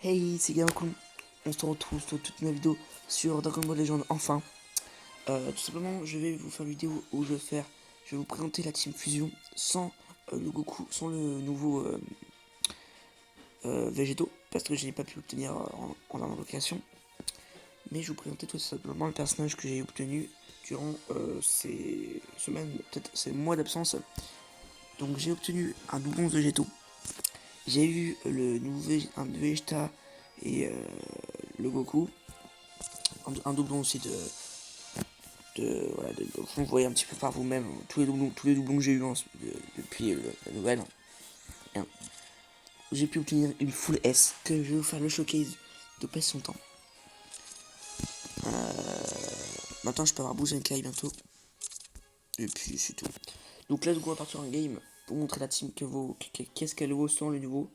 Hey, c'est Gamakun. On se retrouve sur toute ma vidéo sur Dragon Ball Legend. Enfin, tout simplement, je vais vous faire une vidéo où je vais vous présenter la Team Fusion sans le Goku, sans le nouveau Végétaux, parce que je n'ai pas pu obtenir en invocation. Mais je vais vous présenter tout simplement le personnage que j'ai obtenu durant ces semaines, peut-être ces mois d'absence. Donc j'ai obtenu un doublon de Végétaux. J'ai eu le nouveau un Vegeta et le Goku. Un doublon aussi voilà, vous voyez un petit peu par vous-même tous les doublons que j'ai eu depuis la nouvelle. Hein. J'ai pu obtenir une full S que je vais vous faire le showcase de pas son temps. Maintenant je peux avoir Buzenkai bientôt. Et puis c'est tout. Donc là on va partir en game pour montrer la team qu'est-ce qu'elle vaut sans le nouveau.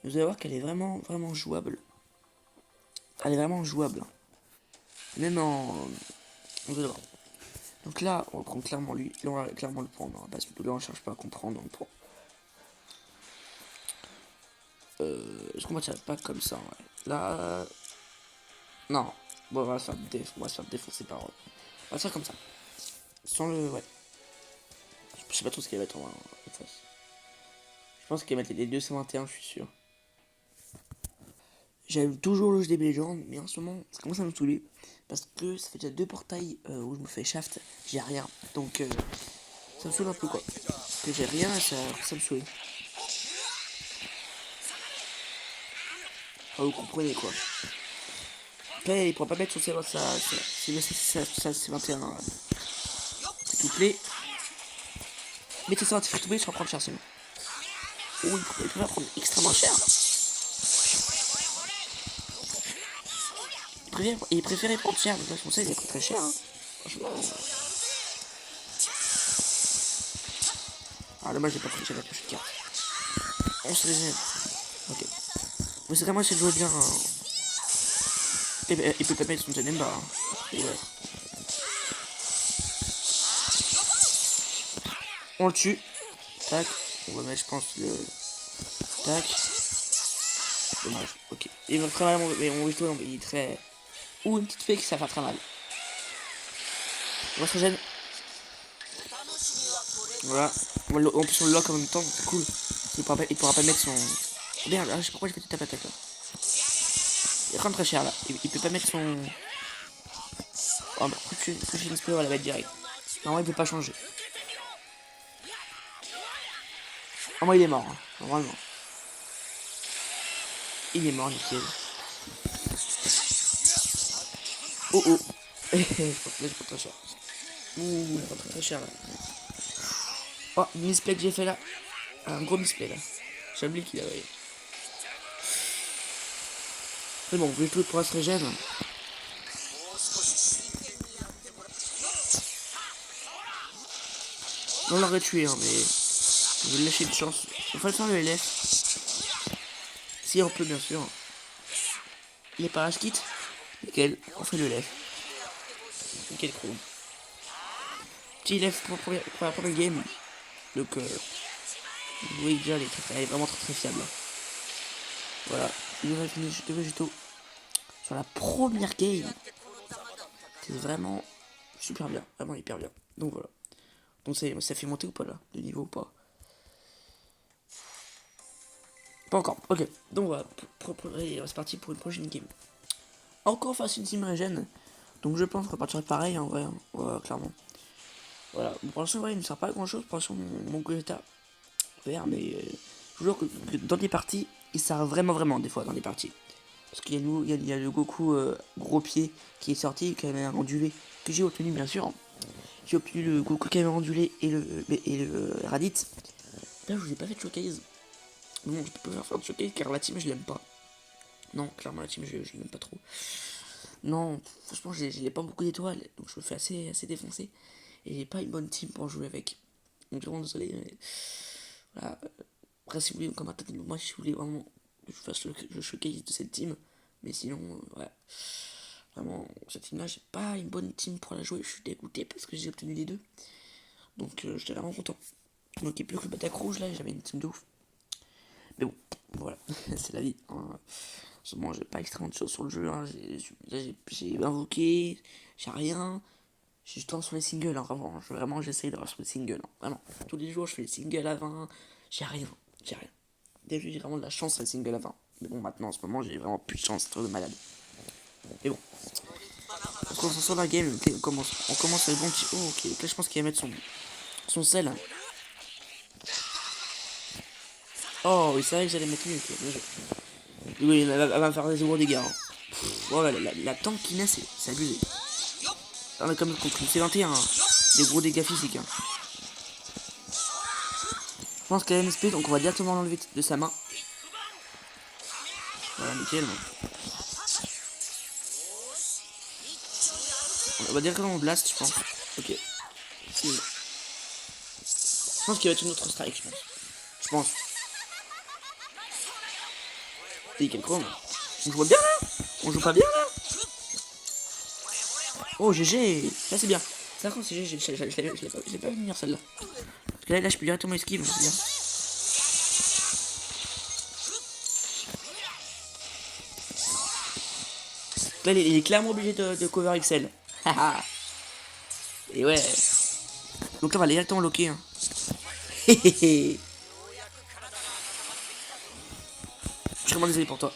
Vous allez voir qu'elle est vraiment jouable. Elle est vraiment jouable. Même en... Vous allez voir. Donc là, on va prendre clairement lui. Là, on va clairement le prendre. Hein, parce que là, on cherche pas à comprendre. On le prend. Est-ce qu'on va tirer pas comme ça, ouais. Là... Non. Bon, on va se faire défoncer par... On va faire comme ça. Sans le... Ouais. Je sais pas trop ce qu'il va mettre en face. Je pense qu'il va mettre les 221, je suis sûr. J'aime toujours le jeu des Legends, mais en ce moment, ça commence à me saouler. Parce que ça fait déjà 2 portails où je me fais shaft. J'ai rien. Donc, ça me saoule un peu, quoi. Parce que j'ai rien, ça me saoule. Ah, vous comprenez, quoi. Après, il pourra pas mettre son C21. S'il vous plaît. Mettez ça, tu fais tomber, je vais prendre cher sinon. Oh, il peut pas prendre extrêmement cher. Il préférait prendre cher, mais je pensais qu'il coûte très cher. Hein. Franchement. Ah, dommage, j'ai pas pris cher la prochaine carte. On se régène. Ok. Mais c'est vraiment essayer de jouer bien. Hein. Il peut pas mettre son Janemba. Hein. Et ouais. On le tue. Tac. On va mettre, je pense, le. Tac. Dommage. Ok. Il va très mal, mais on va jouer, il est très. Ou une petite fake, ça va faire très mal. On va se régène. Voilà. En plus, on le lock en même temps, c'est cool. Il pourra pas mettre son. Oh, merde, je sais pas pourquoi j'ai fait toute attaque là. Il est quand même très cher là. Il peut pas mettre son. Oh, bah, prochaine spray, on va la mettre direct. Normalement, il peut pas changer. Normalement, il est mort. Hein. Normalement. Il est mort, nickel. Oh oh. Là, je prends très cher. Ouh, je prends très cher là. Oh, misplay que j'ai fait là. Un gros misplay là. J'ai oublié qu'il avait. Mais bon, vous tout pour se régène. On l'aurait tué, hein, mais je vais lâcher une chance. On va faire le LF. Si on peut, bien sûr. Les parachutes. Nickel, on fait le LF. Nickel, chrome. Petit LF pour la première game. Donc, vous voyez déjà, elle est vraiment très fiable. Voilà, il va finir de végétaux sur la première game. C'est vraiment super bien, vraiment hyper bien. Donc voilà. Donc ça fait monter ou pas là, de niveau ou pas? Pas encore, ok. Donc voilà, c'est parti pour une prochaine game. Encore face à une team régène. Donc je pense repartir pareil en vrai, hein. Ouais, clairement. Voilà, bon, pour l'instant, ouais, il ne sert pas à grand chose pour l'instant mon Gogeta vert, mais je vous jure que dans des parties, il sert vraiment des fois dans des parties. Parce qu'il y a le Goku gros pied qui est sorti, qui avait un ondulé, que j'ai obtenu bien sûr. J'ai obtenu le Goku caméra ondulé et le Raditz. Là, je vous ai pas fait de showcase. Non, je peux pas faire de showcase car la team, je l'aime pas. Non, clairement, la team, je l'aime pas trop. Non, franchement, j'ai pas beaucoup d'étoiles, donc je me fais assez défoncer. Et j'ai pas une bonne team pour jouer avec. Donc, vraiment désolé. Mais... Voilà. Après, si vous voulez, comme attaque, moi, si vous voulez vraiment que je fasse le showcase de cette team. Mais sinon, ouais. Vraiment, cette team-là, j'ai pas une bonne team pour la jouer. Je suis dégoûté parce que j'ai obtenu les deux. Donc, j'étais vraiment content. Donc, il n'y a plus que le Batac rouge là, j'avais une team de ouf. Mais bon, voilà, c'est la vie. Hein. En ce moment, j'ai pas extrêmement de choses sur le jeu. Hein. J'ai invoqué, j'ai rien. Je suis temps sur les singles, hein, vraiment j'essaye d'avoir sur les singles, hein, vraiment. Tous les jours je fais les singles à 20, j'ai rien. Début j'ai vraiment de la chance sur les singles à 20. Mais bon maintenant en ce moment j'ai vraiment plus de chance, c'est trop de malade. Mais bon. On commence sur la game, okay, on commence avec bon petit. Oh ok, là je pense qu'il va mettre son sel. Hein. Oh oui c'est vrai que j'allais mettre lui, ok, bien joué. Oui, elle va me faire des gros dégâts. Hein. Voilà, la tankiness c'est abusé. On a quand même compris, c'est 21, hein. Des gros dégâts physiques. Hein. Je pense qu'elle a une speed, donc on va directement l'enlever de sa main. Voilà, nickel. On va directement blast, je pense. Ok. Je pense qu'il va être une autre strike, je pense. Je pense. Et quel con. On joue bien là. On joue pas bien là. Oh GG. Là c'est bien. C'est vrai c'est GG. Je l'ai pas vu venir celle-là. Parce que là je peux directement esquive, c'est bien. Là il est clairement obligé de cover XL. Et ouais. Donc là on va directement locker. Hein. Je suis vraiment désolé pour toi.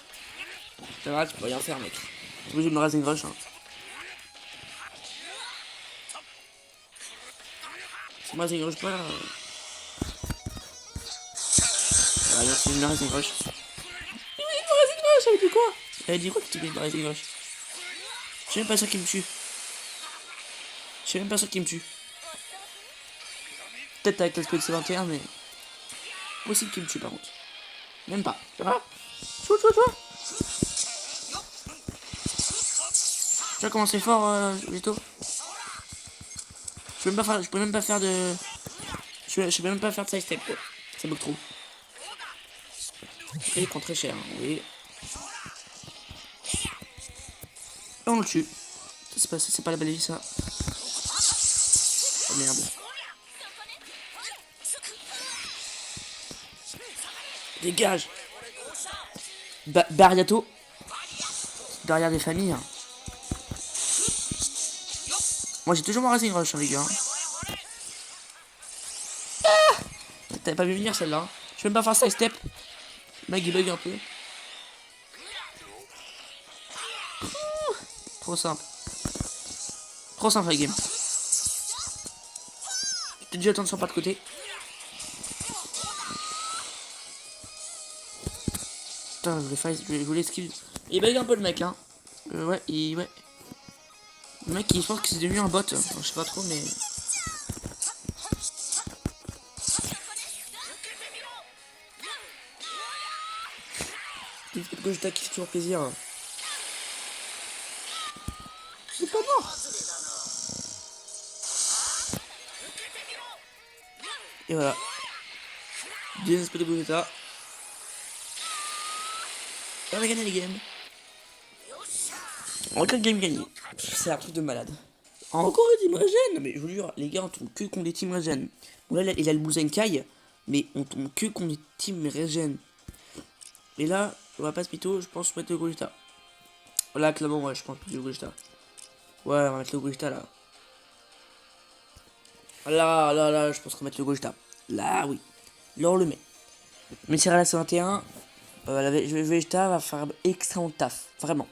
C'est vrai, tu peux rien faire mec. Tu es obligé de me raser une rush. Hein. Si moi je pas. Ah, merci, une raise une rush. Il me dit de me raser une rush, elle dit quoi? Elle dit quoi que tu veux me raser une rush? Je suis même pas sûr qu'il me tue. Je suis même pas sûr qu'il me tue. Peut-être avec le speed C21, mais. Possible qu'il me tue par contre. Même pas. Tu vois? Tu vois? Tu vois comment c'est fort, Vito? Je peux même pas faire de. Je peux même pas faire de side step quoi. Ça bloque trop. Et il prend très cher, hein, oui. Et on le tue. C'est pas la belle vie ça. Oh merde. Dégage. Bariato. Derrière des familles. Hein. Moi j'ai toujours mon Racing Rush, hein, les gars. Ah, t'avais pas vu venir celle-là. Hein. Je peux même pas faire side step. Le mec il bug un peu. Trop simple. Trop simple la game. J'ai dû attendre son pas de côté. Putain, je voulais esquive. Il bug un peu le mec, hein. Ouais. Le mec, il pense que c'est devenu un bot. Enfin, je sais pas trop, mais. Quelque chose qui fait toujours plaisir. C'est pas mort. Et voilà. Deux aspects de Gogeta. On a gagné les games. Encore game gagné. C'est un truc de malade. Encore une team régène. Mais je vous jure, les gars, on tombe que contre des teams régène. Bon, là, il a le Buzenkai. Mais on tombe que contre des teams régène. Et là, on va pas se pito, je pense mettre le Gogeta. Là, clairement, ouais, je pense mettre le Gogeta. Ouais, on va mettre le Gogeta là. Là, je pense qu'on va mettre le Gogeta. Là, oui. Là, on le met. Mais si la C21, le Vegeta va faire extrêmement taf. Vraiment.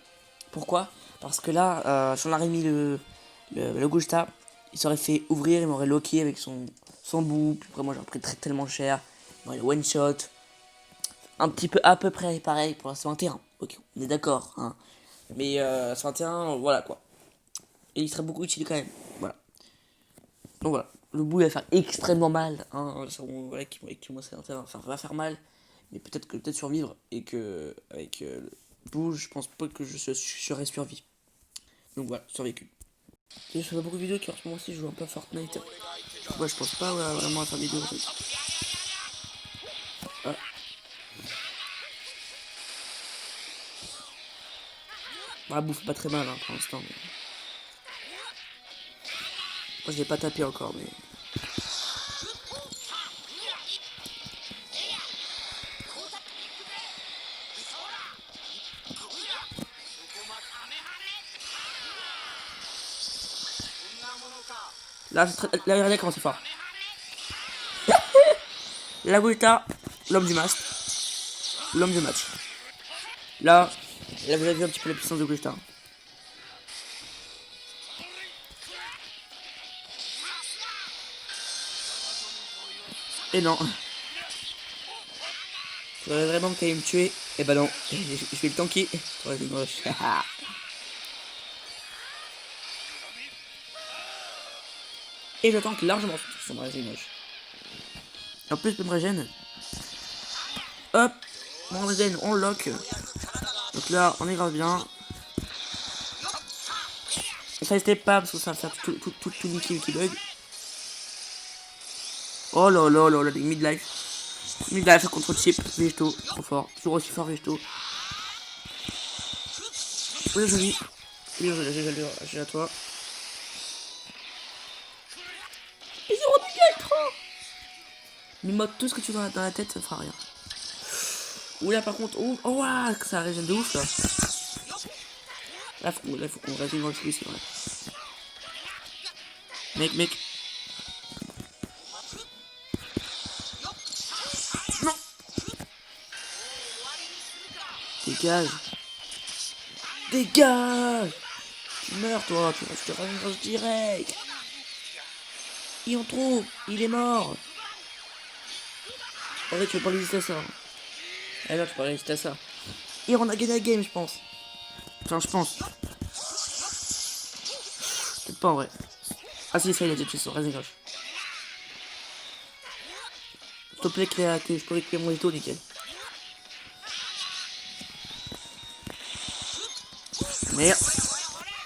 Pourquoi? Parce que là, si on aurait mis le Gogeta, il s'aurait fait ouvrir, il m'aurait locké avec son boucle. Après, moi, j'aurais pris tellement cher. Il m'aurait one shot. Un petit peu, à peu près pareil pour la C21. Ok, on est d'accord. Hein. Mais C21, voilà quoi. Et il serait beaucoup utile quand même. Voilà. Donc voilà. Le bout il va faire extrêmement mal. Hein. Voilà, qui moi C21 va faire mal. Mais peut-être survivre. Et que avec le bout, je pense pas que je serais survécu. Donc voilà, survécu. Et je fais pas beaucoup de vidéos qui en ce moment aussi je joue un peu à Fortnite. Ouais, je pense pas vraiment à faire des vidéos en fait. Ah. La bouffe pas très mal hein, pour l'instant. Mais... moi je l'ai pas tapé encore mais. Là, regardez comment c'est fort. La Gogeta, l'homme du masque. L'homme du match. Là, vous avez vu un petit peu la puissance de Gogeta. Et non. J'aurais vraiment qu'à me tuer. Et bah non, je vais le tanker. Ouais, c'est moche. Et je tank largement. C'est moche. En plus, je me régène. Hop, on régène, on lock. Donc là, on est grave bien. Ça n'était pas parce que ça va faire tout niquer qui bug. Oh là là là là, des midlife. Midlife contre chip, Végéto, trop fort. Toujours aussi fort, Végéto. Oui, joli. J'ai à toi. Et 0 dégâts, trop. Mimote tout ce que tu veux dans la tête, ça fera rien. Oula, par contre, oh, wow, ça régène de ouf là. Là, faut qu'on régène dans le celui, c'est vrai. Mec. Non. Dégage. Dégage. Tu meurs, toi. Je te régène direct. Il en trouve. Il est mort. En vrai, tu veux pas résister à ça. Ah non, tu peux pas résister à ça. Et on a gagné la game, je pense. Enfin, je pense. Peut-être pas en vrai. Ah si, ça, il a déjà tué son reste gauche. S'il te plaît, que je peux récupérer mon étau, nickel. Merde.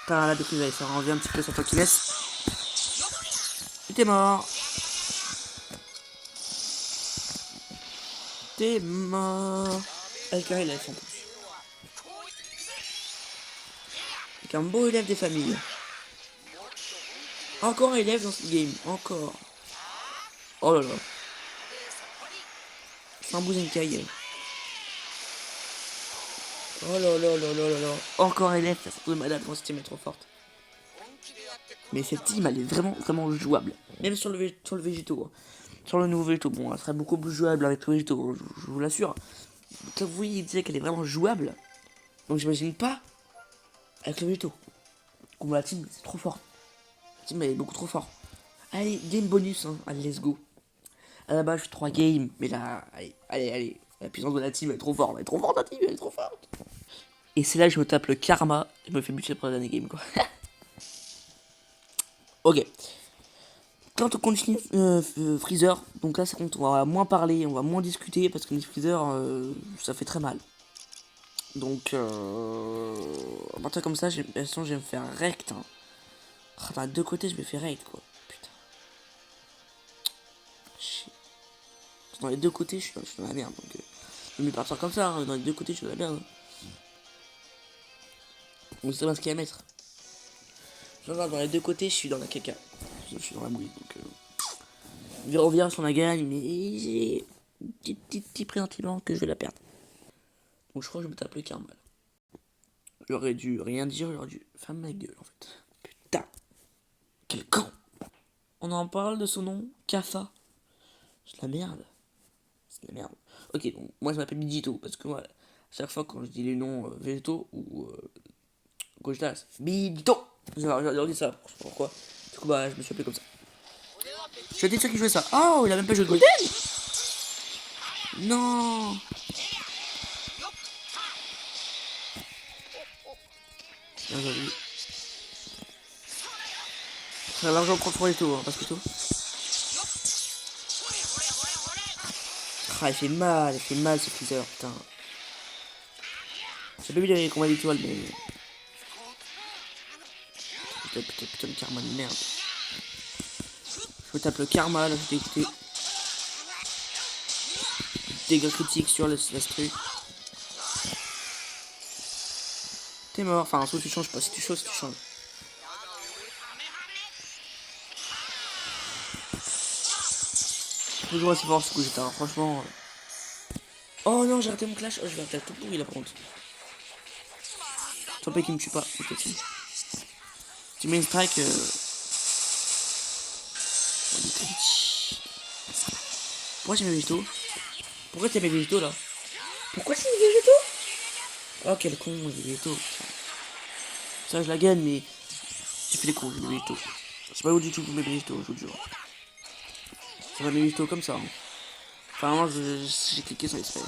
Putain, là, depuis, ça revient un petit peu sur toi qui laisse. T'es mort. T'es mort. Avec un élève en plus. Avec un beau élève des familles. Encore un élève dans cette game. Encore. Oh là là. C'est un Bouzenkai. Oh là là là là là là. Encore un élève, ça se trouve de malade quand cette team est trop forte. Mais cette team, elle est vraiment jouable. Même sur le Végéto. Hein. Sur le nouveau Végéto. Bon, elle serait beaucoup plus jouable avec le Végéto, je vous l'assure. Comme vous voyez, il disait qu'elle est vraiment jouable. Donc j'imagine pas avec le Végéto. Comme la team, c'est trop fort. La team, elle est beaucoup trop fort. Allez, game bonus, hein. Allez, let's go. À la base, je fais 3 games. Mais là, allez. La puissance de la team, elle est trop forte. Elle est trop forte, la team, elle est trop forte. Et c'est là que je me tape le karma. Je me fais buter pour la dernière game, quoi. Ok. Quand on continue Freezer, donc là c'est contre, on va moins parler, on va moins discuter parce que Freezer ça fait très mal. Donc à partir comme ça, j'ai l'impression que je vais me faire rect. Hein. Dans les deux côtés, je me fais rect quoi. Putain. Shit. Dans les deux côtés, je suis dans la merde. Donc je vais partir comme ça, hein. Dans les deux côtés, je suis dans la merde. Donc c'est pas ce qu'il y a à mettre. Genre, dans les deux côtés, je suis dans la caca. Je suis dans la mouille. Donc on verra si on la gagne, mais j'ai un petit pressentiment que je vais la perdre. Donc je crois que je me tape le karma. J'aurais dû rien dire, j'aurais dû fermer ma gueule en fait. Putain. Quel con. On en parle de son nom, Kafa. C'est la merde. C'est la merde. Ok, donc moi je m'appelle Bidito, parce que moi, chaque fois quand je dis les noms végétaux ou Gogeta, ça fait Bidito. J'aurais dit ça, je sais pas pourquoi. Du coup bah je me suis appelé comme ça. Je suis sûr qu'il jouait ça. Oh, il a même pas joué de Golden. Non. Bien joué. Ça l'argent contre les taux, hein, parce que tout. Ah, il fait mal ce Freezer, putain. J'ai pas vu les combats d'étoiles, mais. Putain, le karma de merde. Je me tape le karma, là, je t'ai écouté. Dégâts critiques sur l'instru. T'es mort, enfin, soit tu changes pas, si tu changes, tu changes. Toujours assez fort ce coup, j'étais, franchement. Oh non, j'ai raté mon clash. Oh, je vais rater tout pourri là par contre. Tant pis qu'il me tue pas. Tu mets une strike. Oh, des triches. Pourquoi j'ai mes végétaux? Pourquoi t'as mes végétaux là? Pourquoi c'est mes végétaux? Oh quel con, mes végétaux. Ça je la gagne mais tu fais les cons, mes végétaux. Je sais pas où du tout mes végétaux, je vous jure. Ça va mes végétaux comme ça. Hein. Enfin moi j'ai cliqué sur l'expert.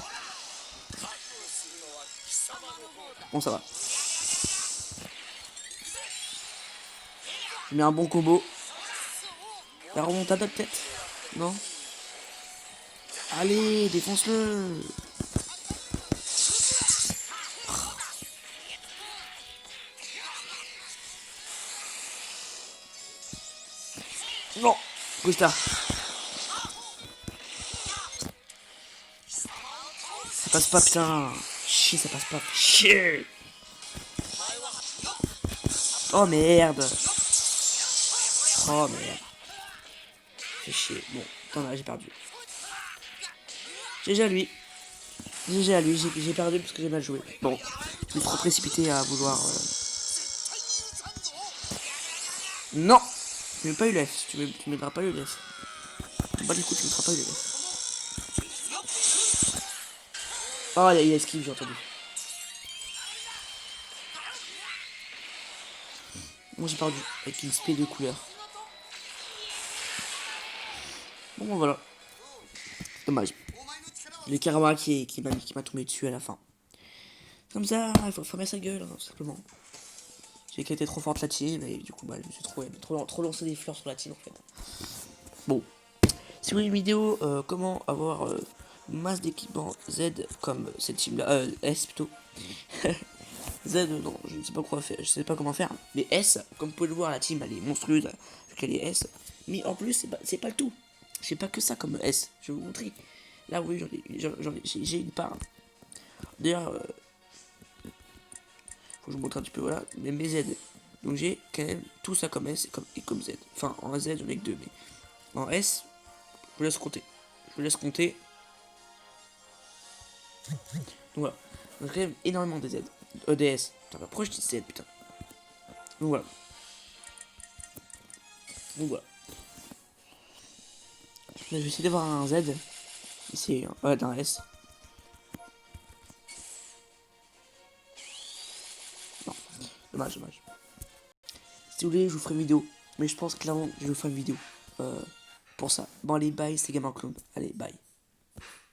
Bon ça va. Je mets un bon combo. La remontada peut-être? Non? Allez, défonce-le! Non! Gusta. Ça passe pas, putain! Chier, ça passe pas. Chier! Oh merde! Oh merde! Fais chier. Bon, attends, là, j'ai perdu. GG à lui. GG à lui, j'ai perdu parce que j'ai mal joué. Bon, je me suis trop précipité à vouloir. Non! Tu mets pas ULF, tu mettras pas ULF. Bah du coup tu mettras pas ULF. Oh il a esquive, j'ai entendu. Bon j'ai perdu avec une spé de couleur. Bon voilà. Dommage. Le karma qui m'a tombé dessus à la fin. Comme ça, il faut fermer sa gueule, hein, tout simplement. J'ai été trop forte la team et du coup bah je me suis trop lancé des fleurs sur la team en fait. Bon. Si vous voulez une vidéo comment avoir masse d'équipement Z comme cette team là, S plutôt. Z non, je ne sais pas quoi faire, je sais pas comment faire. Mais S, comme vous pouvez le voir, la team elle est monstrueuse, vu qu'elle est S. Mais en plus c'est pas le tout. J'ai pas que ça comme S, je vais vous montrer. Là oui j'ai une part. D'ailleurs, faut que je vous montre un petit peu, voilà, mais mes Z. Donc j'ai quand même tout ça comme S et comme Z. Enfin en Z j'en ai que deux, mais en S, je vous laisse compter. Je vous laisse compter. Donc voilà. Donc j'ai quand même énormément de Z. EDS. Putain, pourquoi je dis Z, putain. Donc voilà. Donc voilà. Je vais essayer d'avoir un Z. Ici, ouais, un S. Non, dommage, dommage. Si vous voulez, je vous ferai une vidéo. Mais je pense clairement que je vous ferai une vidéo pour ça. Bon, allez, bye, c'était Gamer Clone. Allez, bye.